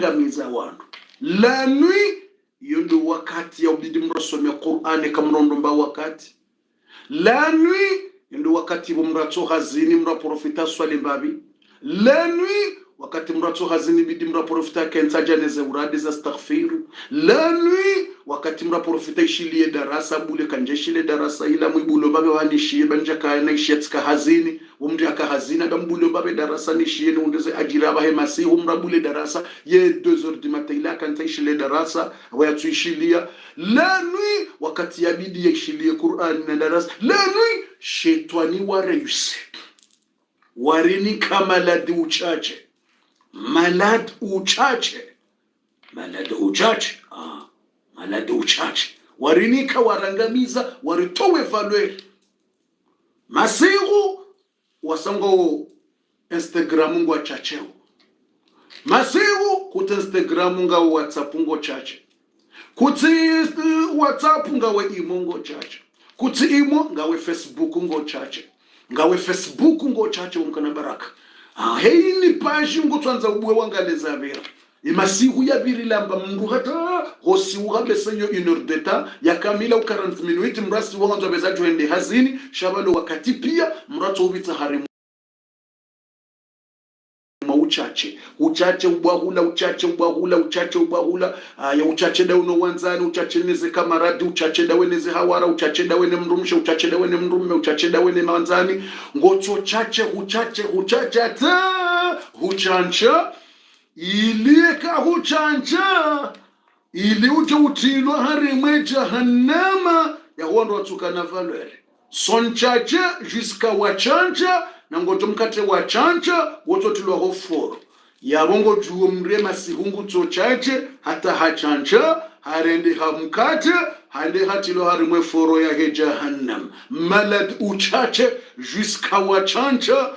ngamiza wandu. La nuit yondo wakati ya ubidi mrasome Qur'ani kamrondomba wakati. La nuit yondo wakati mrato hazini mraprofita swali mbabi. La nuit wakati mrato hazini bidi mraprofita kensa janeze uradi za astaghfiru. La nuit wakati mraprofita ishilie darasa bule kanjeshile darasa ila mwibulo babe wanishie banja kana ishetka hazini umri akahazina dambulo babe darasa nishie undeze ajira bahe masi umrabule darasa ye 2h du matin ila kanta ishile darasa wayatu ishilia. La nuit wakati yabidi yishilie Qur'an na darasa. La nuit shetani wareyuse warini kama maladi uchache maladi uchache warinika warangamiza waritowe valeur masiru wasango Instagram ngo chacheo masiru kuti Instagram ngo WhatsApp ngo chache kuti WhatsApp ngawe imo ngo chache kuti imo ngawe Facebook ngo chache ngawe Facebook ngo chache umkana baraka hei ni page ngo twanza ubwe wangaleza vera imasihu ya birilamba mndu hata hosi ugabe senyo 1h de temps ya kamila u 40 minutes mrasi wanzo beza joende hazini shabalo wakati pia mrato ubita harimu uchache ubahula ya uchache da uno wanzani uchache neze kamaradi uchache da weneze hawara uchache da wene mrumshe uchache da wene mrumme uchache da wene manzani ngocho chache ata huchancha ilika huchancha ili uje utilwa harimwe jahannama ya hondo watukana valeur son chache jusqu'à wachancha na ngoto mkate wachancha woto tilwa hoforo ya bongo juo mrema sihungu to chache hata hachancha harende hamkate hande hatilo harimwe foro ya he jahannam malad uchache jusqu'à wachancha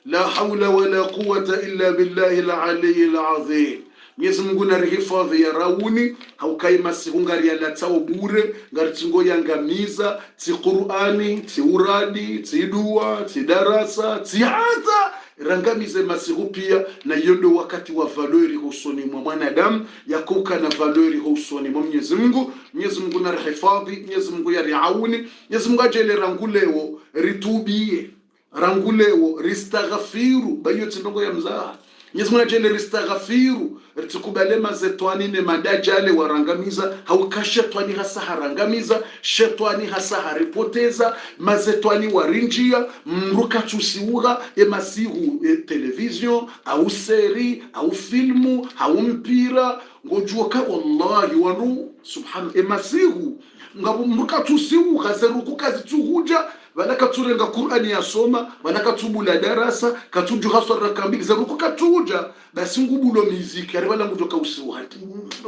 la hawla wala quwwata illa billahi al-aliyyil azim. Mwenyezi Mungu na rihifadhi ya rauni haukai masihungari ya latao bure ngaritingo yangamiza ti Qur'ani ti uradi ti dua ti darasa ti hata rangamize masihu pia na yondo wakati wa valori husoni mwa mwanadamu yakuka na valori husoni mwa Mwenyezi Mungu. Mwenyezi Mungu na rihifadhi, Mwenyezi Mungu ya riauni, Mwenyezi Mungu ajele rangulewo ritubie rangulewo ristaghfiru bayo tindongo ya mzaha. Mwenyezi Mungu ajele ristaghfiru ritukubale mazetwani ne madajale warangamiza hauka shetwani hasa harangamiza shetwani hasa haripoteza mazetwani warinjia mruka tusiuga emasihu television au seri au filmu au mpira ngojuoka wallahi wanu subhanahu emasihu ngabu mruka tusiuga zeruku kazi tuhuja wanaka turenga Qur'ani yasoma wanaka tubula darasa katuju haswa rakambili zaruko katuja basi ngubulo muziki ari wala ngutoka usiwati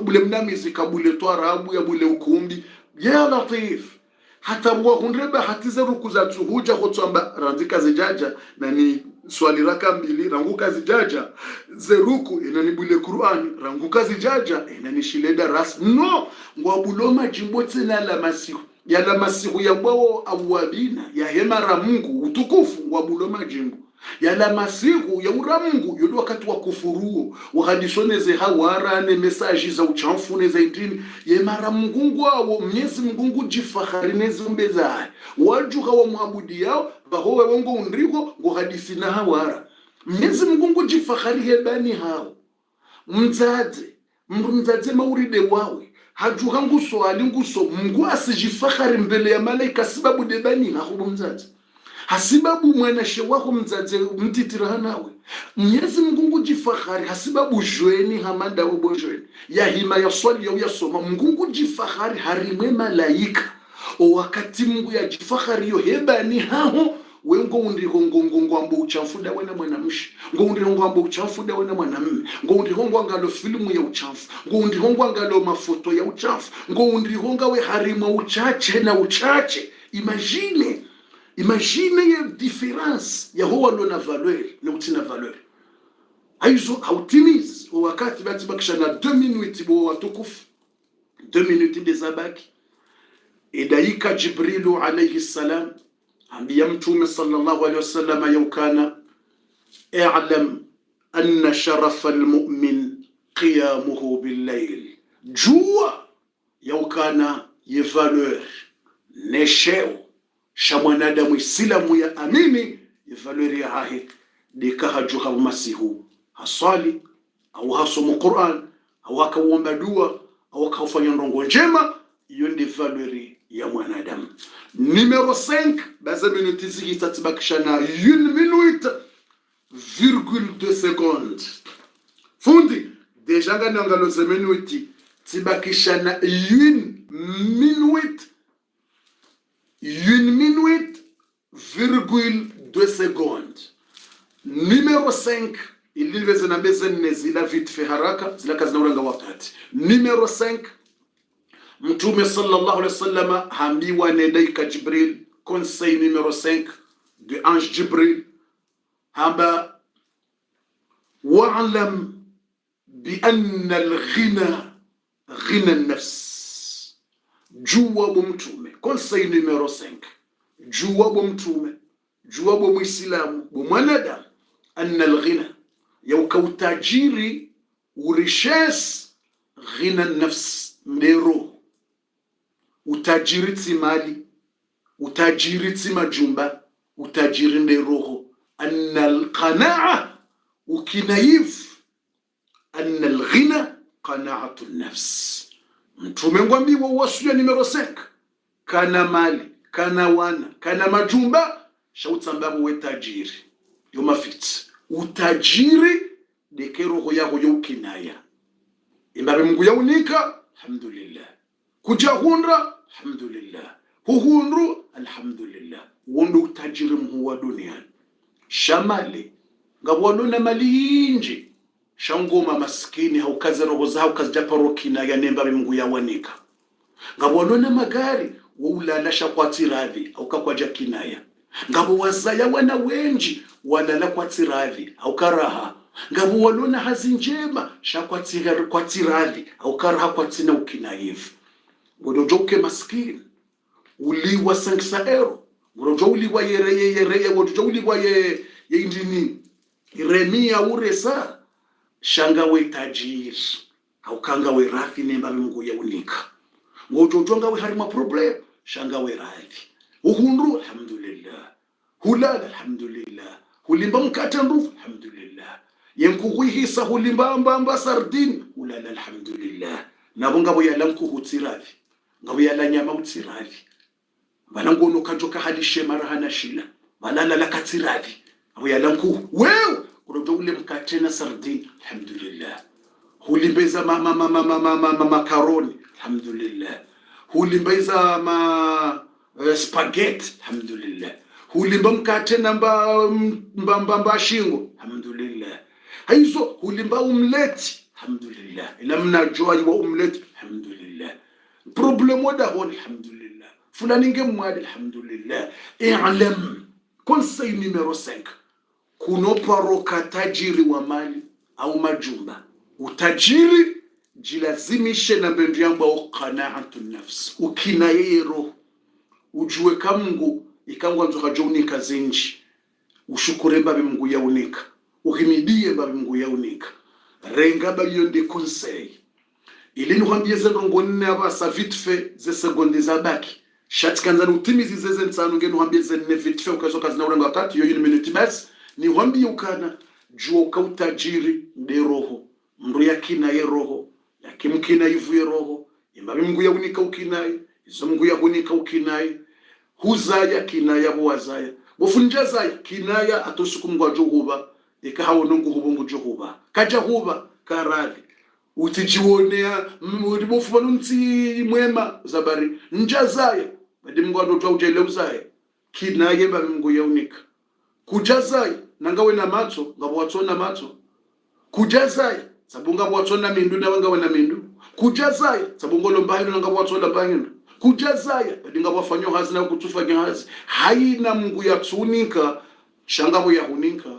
bule mna muziki bule twarabu ya bule ukumbi ya latif hata mwa hundreba hatiza ruku za tuhuja hotwamba randika zijaja na ni swali rakambili ranguka zijaja zeruku inani bule Qur'ani ranguka zijaja inani shile darasa no ngwabuloma jimbo tena la masiku yala masihu ya bwao awabina ya hemara Mungu utukufu wa buloma jingu yala masihu ya uramungu yodo wakati wa kufuruo wahadisoneze hawarane mesaji za uchamfu neza indini yemara Mungu wao Mwenyezi Mungu jifahari nezumbeza wajuha wa muabudi yao bahowe wongo undriko ngo hadisi na hawara Mwenyezi Mungu jifahari hebani hao mzaze mauride wawe hajuha nguso ali nguso Mungu asijifahari mbele ya malaika sababu debani hakubu mzazi hasibabu mwanashe wako mzazi mtitira nawe Mwenyezi Mungu jifahari hasibabu jweni hamanda ubo jweni ya hima ya swali ya soma Mungu jifahari harimwe malaika o wakati Mungu ya jifahari yo hebani hao wengo undiko ngongo ambo uchafuda wena mwanamshi ngo undiko ambo uchafuda wena mwanamume ngo undiko ngalo filmu ya uchafu ngo undiko ngalo mafoto ya uchafu ngo undiko ngawe harima uchache na uchache imagine ya difference ya huwa na valeur na utina valeur aizo hautimize wakati bati bakisha na 2 minutes bo watukufu 2 minutes dezabaki idaika Jibrilu alayhi salam ambia mtume sallallahu alayhi wasallam yaukana i'lam anna sharafa almu'min qiyamuhu billayl, jua yaukana ye valeur nesheo sha mwanadamu isilamu ya amini ye valeur ya hahe dekahajuha masihu haswali au hasomu Qur'an au akauomba dua au akaufanya ndongo njema. Iyo ndi valeur ya mwanadamu. Numero 5 baza minute zikitatibakisha na 1 minute virgule 2 seconde. Fundi deja ngani angaloze minuti tibakisha na 1 minute virgule 2 seconde. Numero 5 iliveze na bezene zila vite fe haraka zila kazi na uranga wakati. Numero 5 Mtume sallallahu alayhi wasallam hambiwa nedaika Jibril, conseil numero 5 de ange Jibril hamba wa'lam bi anna al-ghina ghina an-nafs. Jua bo mtume, conseil numero 5, jua bo mtume, jua bo muislamu bo mwanadamu, anna al-ghina yauka utajiri urishes ghina an-nafs ndero utajiri tsimali, utajiri tsimajumba, utajiri nderoho. Anna al-qana'a ukinaifu, anna al-ghina qana'atu an-nafs. Mtume ngwambiwa wasuya numero 5 kana mali, kana wana, kana majumba shautsambabu we tajiri yo mafiti utajiri deke roho yako yo ukinaya imbabe Mungu yaunika alhamdulillah kujahundra alhamdulillah huhundru alhamdulillah wondo utajiri mhuwa duniani shamali ngabonona mali inji shangoma maskini haukaze roho zao kazijaparo kinaya nembabe Mungu yawanika ngabonona magari woulala shakwatiradhi aukakwaja kinaya ngabo wazaya wana wenji walala kwatiradhi aukaraha ngabo walona hazi njema shakwatiradhi aukaraha kwatina ukinayifu ngodojoke maskini uliwa 500 euro ngodojo uliwa yereye ngodojo uliwa ye indini iremia uresa shanga we tajiri aukanga we rafi nemba Mungu yaunika ngojojonga we harima problem shanga we rafi uhundu alhamdulillah hulala alhamdulillah hulimba mkate ndufu alhamdulillah yenkuhisa hulimba mbamba sardine hulala alhamdulillah nabonga boyala nkuhutirafi ngabo yala nyama utirafi bana ngono kajoka halishe marahana shila balala la katirafi abo yala nku wewe urojo ule mkate na sardine alhamdulillah hulimbeza makaroni alhamdulillah hulimbeza spaghetti alhamdulillah hulimba mkate na mbamba shingo alhamdulillah hizo hulimba umleti alhamdulillah ila mnajua wa umleti alhamdulillah problem wada hon alhamdulillah fulani ngemwadi alhamdulillah. I'lam conseil numero 5 kunoparoka tajiri wa mali au majumba utajiri jilazimishe na mbendu yangu au qana'atu nafs ukina yeye roho ujue kama Mungu ikangwa nzoka jonika zinji ushukure mbabe Mungu yaunika uhimidie mbabe Mungu yaunika renga ba yonde conseil ili nuhambie zendongo nne abasa vite fait ze seconde zabaki shatikanza utimizi zeze nsano ngeno nuhambie zenne vite fait ukazoka zina urenga wakati yo 1 minute basi ni wambie ukana jua ukautajiri de roho mru yakina ye roho yakimkina ivu ye roho imbabe Mungu yaunika ukinaye izo Mungu yahunika ukinaye huzaya kinaya bwazaya bofunjazaya kinaya atosuku Mungu ajohuba ikahawo nungu hubungu johuba kaja huba karali utijiwonea mbofuba nunti mwema zabari njazaya badi Mungu adotwa ujele uzaya kinaya mbabe Mungu yaunika kujazaya nangawe na mato ngabo watsona mato kujazaya sabunga watsona mindu na wangawe na mindu kujazaya sabungolo mbahino ngabo watsona mbahino kujazaya badinga bafanyo hazi na kutufanya hazi haina Mungu yatunika shangabo yahunika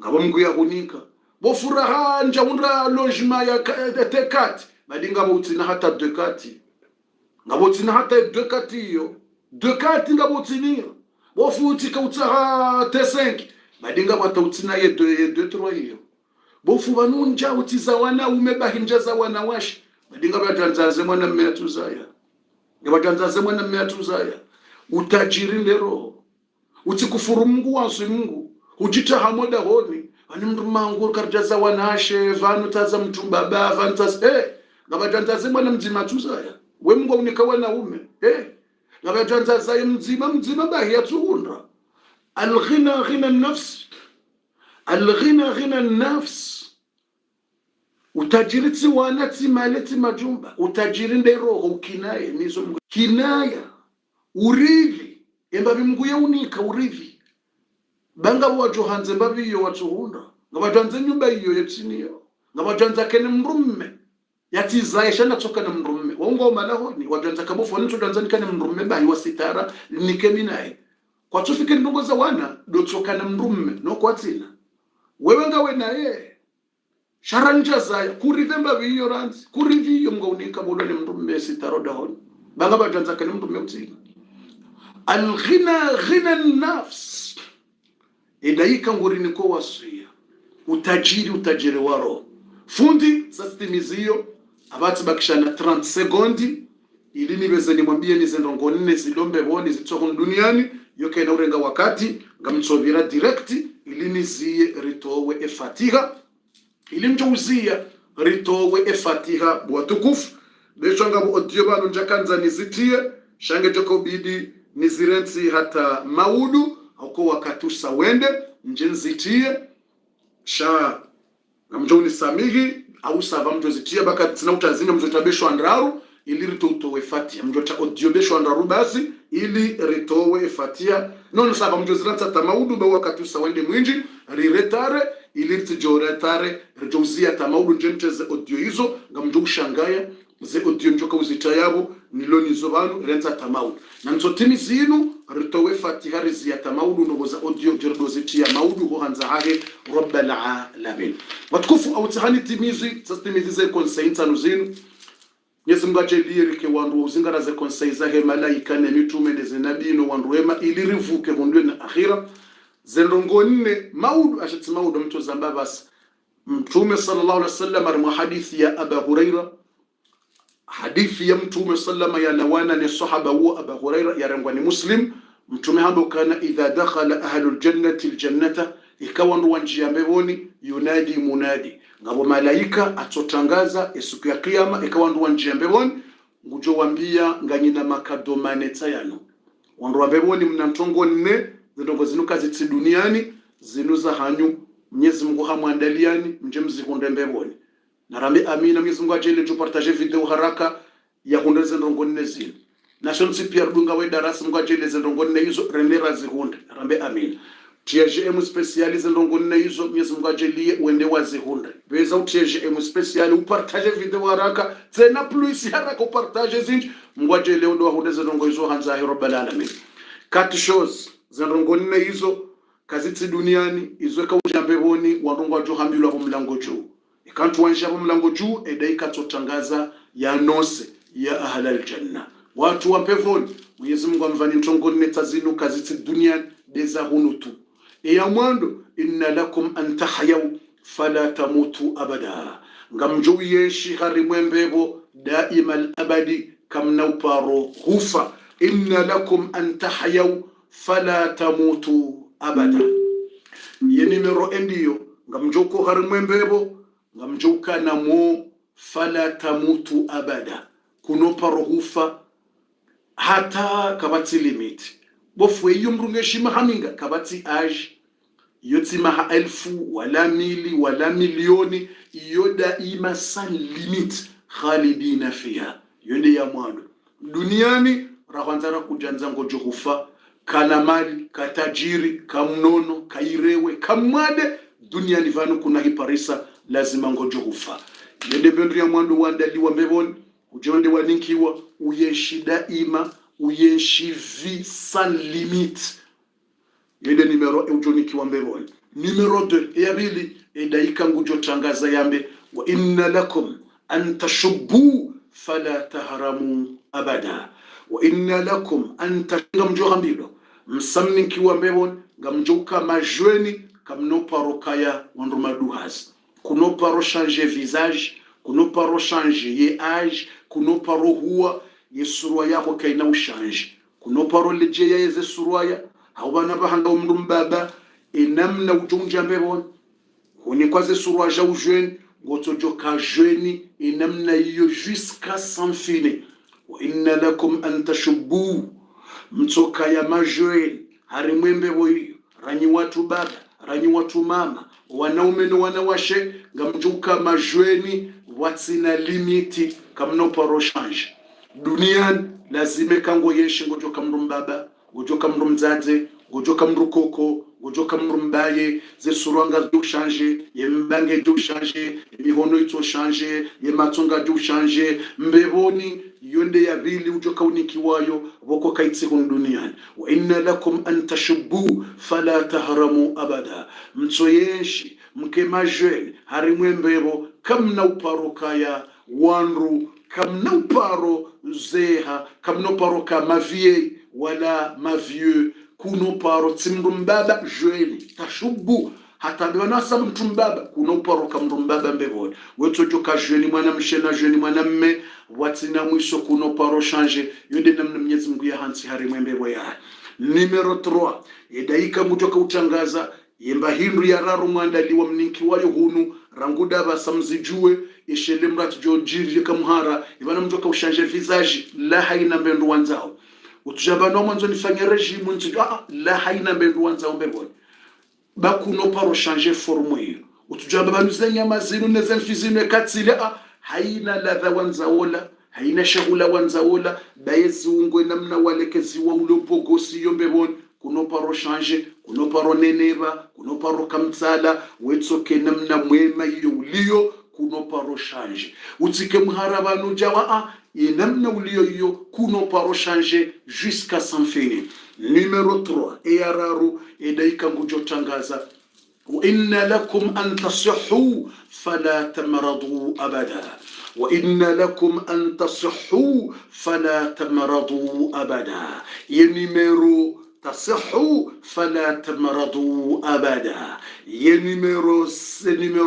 ngabo Mungu yahunika bofuraha njaunda logement ya tekati badinga botina hata dekati ngabo tina hata dekati hiyo dekati ngabo tinia bofuti kautaha T5 badinga batautina ye 2 3 hiyo bofu vanunja utiza wana umebahinja za wanawashi madinga batanzaze mwana mmeatuzaya ngabatanzaze mwana mmeatuzaya utajiri ndero utikufuru Mungu wansu Mungu hujita hamoda honi ani mndu mangu karjaza wanashe vanu taza mtu baba vanu taza ngabatanzaze mwana mzima tuzaya we Mungu unikawa na ume ngabatanzaze mzima bahi yatuunda alghina ghina an-nafs alghina ghina an-nafs utajiri tiwana timaleti majumba utajiri ndero ukinaye nizo Mungu kinaya urivi embabi Mungu yaunika urivi banga wajo hanze mbabi yo watuhunda ngabatanze nyumba iyo yetiniyo ngabatanza kene mrumme yatiza yashana toka na mrumme wongo malahoni watanza kabufu nitu tanzani kene mrumme bahi wasitara nikemi naye kwa tufike ndongo za wana dotoka na mrumme no kwatina wewe ngawe naye sharanja zaya kurive mbabi iyo ranzi kurivi iyo mgaunika bola ni mrumme sitaro dahoni banga batanza kene mrumme utina alghina ghina an-nafs edaika ngurini ko wasuya utajiri waro fundi sastimizio abati bakishana 30 sekondi ili nibeze nimwambie nize ndongo 4 zilombe boni zitoko duniani yoke na urenga wakati ngamtsobira direct ili niziye ritowe efatiha ili mjuzia ritowe efatiha bwatukufu beshanga bo audio bano njakanza nizitie shange joko bidi nizirenzi hata maudu auko wakatusa wende njenzitie sha ngamjoni samihi au sava mjozitia baka tina utazinga mjotabesho andraru ili ritowe fatia mjota odiobesho andraru basi ili ritowe fatia non sava mjoziranta tamaudu ba wakatusa wende mwinji riretare ili rtijoretare rjozia tamaudu njenteze odio hizo ngamjoshangaya ze audio njoka uzita yabo niloni zobanu renta tamaudu na nzotimi zinu ritowe fatiha rizia tamaudu ndogoza audio jirdoziti ya maudu ho hanza hahe rabbal alamin watukufu au tahani timizi tastimizi ze konsainta nuzinu Yesu mgajelie ke wandu uzingara ze konsaiza he malaika ne mitume ne nabino wandu wema ili rivuke vundwe na akhira zendongo nne maudu ashati maudu mtu zambabas mtume sallallahu alaihi wasallam armu hadithi ya Abu Huraira hadithi ya mtume sallama ya lawana ni sahaba wa Abu Huraira ya rangwani Muslim mtume hando kana idha dakhala ahlul jannati aljannata ikawa ndo wanjia mbevoni yunadi munadi ngabo malaika atotangaza siku ya kiyama ikawa ndo wanjia mbevoni ngujo wambia nganyina makadomane tayano wandu wambevoni mnantongo nne zindongo zinuka zitsi duniani zinuza hanyu Mwenyezi Mungu hamwandaliani mje mzikunde mbevoni narambe amina Mwenyezi Mungu ajele tu partage video haraka ya kundeze ndongo nne zile na shonsi pia rudunga we darasa Mungu ajele ndongo nne hizo rendera zihunde narambe amina TGM specialize ndongo nne hizo Mwenyezi Mungu ajele uende wazihunde beza TGM special upartage video haraka tena plus haraka upartage zinji Mungu ajele ndo wahundeze ndongo hizo hanza rabbal alamin kat shows ndongo nne hizo kazitsi duniani izweka ujambeboni wandongo ajohambilwa kwa mlango juu ikantu wansha kwa mlango juu edaika totangaza ya nose ya ahlal janna watu wa pevoni Mwenyezi Mungu amvani ntongo nne tazinu kazitsi duniani deza hunutu ya mwando inna lakum an tahyaw fala tamutu abada ngamjo yeshi hari mwembebo daima al-abadi kamna uparo hufa inna lakum an tahyaw fala tamutu abada yeni mero endiyo ngamjoko hari mwembebo ngamjoka na mo fala tamutu abada kuno paro hufa hata kabati limit bofwe yumrunge shima haminga kabati age yoti maha elfu wala mili wala milioni yoda ima san limit khalidina fiha yonde ya mwando duniani rawanzara kujanza ngojo hufa kana mali katajiri kamnono kairewe kamwade duniani vanu kuna hiparisa lazima ngojo hufa yende bendri ya mwando wandaliwa mbeboni ujonde waninkiwa uyeshi daima uyeshi vi san limit yende numero ujonikiwa mbeboni numero 2 yabili edaika ngujo tangaza yambe wa inna lakum an tashubbu fala tahramu abada wa inna lakum an tashamjo hambilo msamninkiwa mbeboni ngamjoka majweni kamno parokaya wandu maduhas kuno paro changer visage, kuno paro changer ye âge, kuno paro huwa ye surwa yako kaina ushange, kuno paro leje ya yeze surwaya hawana bahanga umrumbaba enamna ujunja mbebon honi kwaze surwa ja ujwen gotojo ka jweni enamna yo jusqu'à sans fin. Wa inna lakum an tashubbu mtoka ya majweni harimwembe boyi ranyi watu baba ranyi watu mama wanaume no wanawashe ngamjuka majweni watsina limiti kamno paro change duniani lazime kango yeshe ngojo kamru mbaba ngojo kamru mzaze ngojo kamru koko ngojo kamru mbaye ze suranga do change ye mbange do change mihono ito change ye matonga do change mbeboni yonde ya bili ujo kauniki wayo wako kaitsi hun duniani. Wa inna lakum an tashubbu fala tahramu abada mtsoyeshi mke majweni harimwe mbebo kamna uparo kaya wanru kamna uparo zeha kamna uparo ka mavie wala mavieux kuno paro timrumbaba jweni tashubbu hata ndio nasa mtumbaba kuno uparo kamrumbaba mbeboni wetojo ka jweni mwana mshena jweni mwana mme watina mwisho kuno paro change yonde namna Mwenyezi Mungu ya hansi harimwe mbebo ya. Numero 3 edaika mutoka utangaza yemba hindu ya raru mwandaliwa mninki wayo hunu ranguda basamzijue ishele mratu jojiri kamhara ibana mtoka ushanje visage la haina mbendu wanzao utujabano mwanzo nifanye regime ntijo la haina mbendu wanzao mbeboni bakuno paro changer forme hiyo utujaba banuzenya mazinu nezen fizinu katsile haina ladha wanzaola haina shagula wanzaola bayezungwe namna walekeziwa ulopogosi yombeboni kuno paro changer kuno paro neneba kuno paro kamtsala wetsoke namna mwema iyo ulio kuno paro changer utike mharabanu jawa namna ulio iyo kuno paro changer jusqu'à sans fin. Numero 3 eyararu edaika ngujo tangaza wa inna lakum an tasihhu fala tamradu abada wa inna lakum an tasihhu fala tamradu abada ye numero تصحوا فلا تمرضوا أبدا. ye numero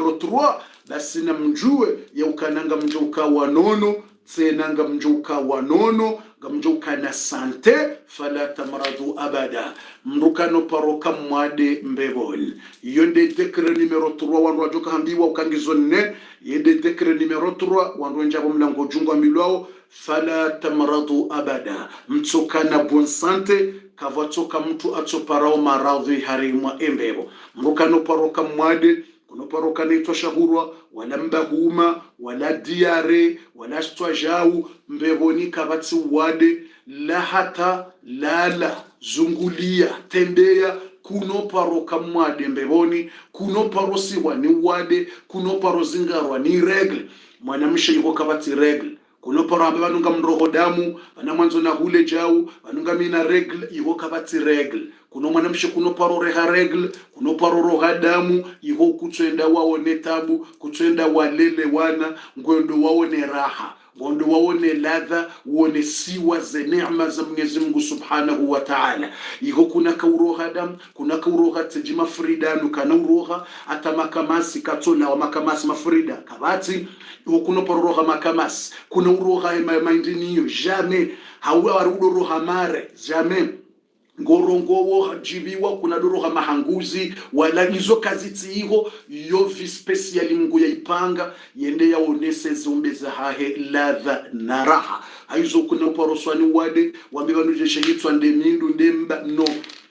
3 basi namjue yaukananga mjouka wanono tsenanga mjouka wanono gamjouka na sante fala tamradu abada mrukano paroka mwade mbeboni yonde dekre numero 3 wandu wajoka hambiwa ukangizonne yende dekre numero 3 wandu njabo mlango jungwa milwao fala tamradu abada mtsoka na bon sante kavatoka mtu atsoparao maradhi harimwa embebo mrukano paroka mwade kuno paroka naitwa shahurwa wala mbahuma wala diare wala stwajau mbeboni kabatsi wade la hata lala zungulia tembea kuno paroka mwade mbeboni kuno parosi wani wade kuno paro zingarwa ni regle mwanamshe yuko kabatsi regle kuno paro ambe vanunga mroho damu vana mwanzo na hule jau vanunga mina regle yuko kabatsi regle kuno mwanamshe kuno paro reha regle kuno paro roha damu yuko kutwenda waone tabu kutwenda walele wana ngondo waone raha ngondo waone ladha uone siwa ze neema za Mwenyezi Mungu Subhanahu wa Ta'ala. Iko kuna kauroha damu kuna kauroha tejima frida nukana uroha ata makamasi katola wa makamasi mafrida kabati iko kuna paroha makamasi kuna uroha maindiniyo jamais hawa waruroha mare jamais ngorongowo jibiwa kuna doroha mahanguzi wala izo kaziti hiho yovi speciali Mungu ya ipanga yende yaonese zombe za hahe ladha na raha haizo kuna paroswani wade wambibanu shehitwa ndemindu ndemba no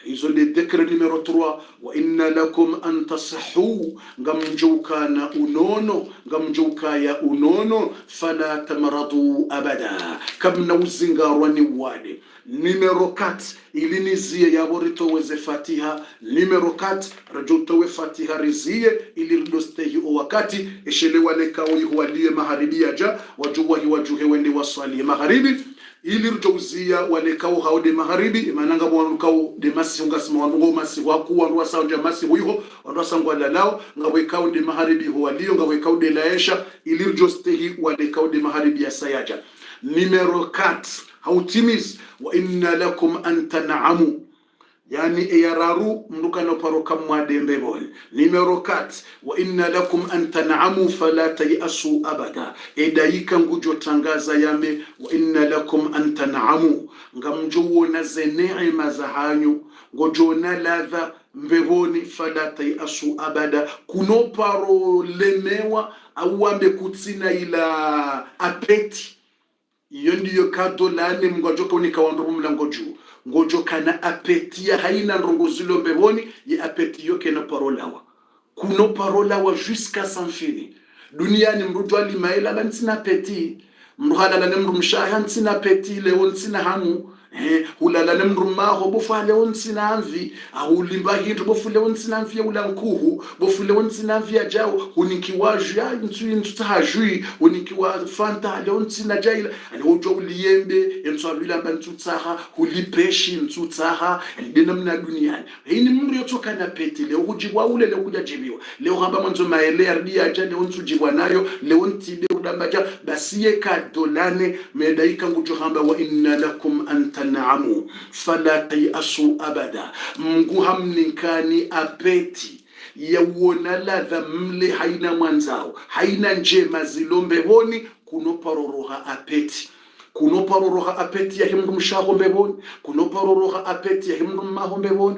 izo le dekre numero 3 wa inna lakum an tasihhu ngamjouka na unono ngamjouka ya unono fala tamradu abada kamna uzingarwa ni wade. Numero 4 ilinizie yaborito weze fatiha numero 4 rajotowe fatiha rizie ili ridostehi o wakati eshele wale kawi huwalie magharibi aja wajuwahi wajuhe wende waswali magharibi ili rujowzia wale kawo haude magharibi mananga mwana kawo de masi ungasima wango masi waku wandu wasanja masi huiho wandu wasangwa lalao ngawe kawo de magharibi huwalio ngawe kawo de laesha ili rujostehi wale kawo de magharibi ya sayaja. Numero 4 hautimiz wa inna lakum an tan'amu yani eyararu mdukano paroka mwadembe bone. Numero 4, wa inna lakum an tan'amu fala tayasu abada. Edaika ngujo tangaza yame wa inna lakum an tan'amu ngamjo wona ze neema za hanyu ngojona ladha mbeboni fala tayasu abada kuno paro lemewa awambe kutsina ila apeti. Iyo ndiyo kado lane mngojoka unika wandubu mlango juu ngojo kana apetia haina ndongo zilo mbeboni ye apeti yoke na parolawa kuno parolawa jusqu'à sans fini. Duniani mrudu alimaela la ntina apeti mruhala la nemru mshaha ntina apeti leo ntina hamu hulala nemru maho bofa leo ntina anvi ahulimba hindu bofu leo ntina anvi ya ulankuhu bofu leo ntina anvi ya jao unikiwa jua ntu tahajui unikiwa fanta leo ntina jaila ujo uliyembe ntu alula bantu taha hulipeshi ntu taha ndina mna duniani. Hini mru yotoka na peti leo hujibwa ule leo kuja jibiwa leo hamba mwanzo maele ardia aja leo ntu jibwa nayo leo ntide udambaja basiye kadolane medaika ngujo hamba wa inna lakum an tan'amu fala tayasu abada. Mungu hamninkani apeti ya uona ladha mle haina mwanzao haina njema zilombe honi kuno paroroha apeti kuno paroroha apeti ya himdu mshaho mbeboni kuno paroroha apeti ya himdu maho mbeboni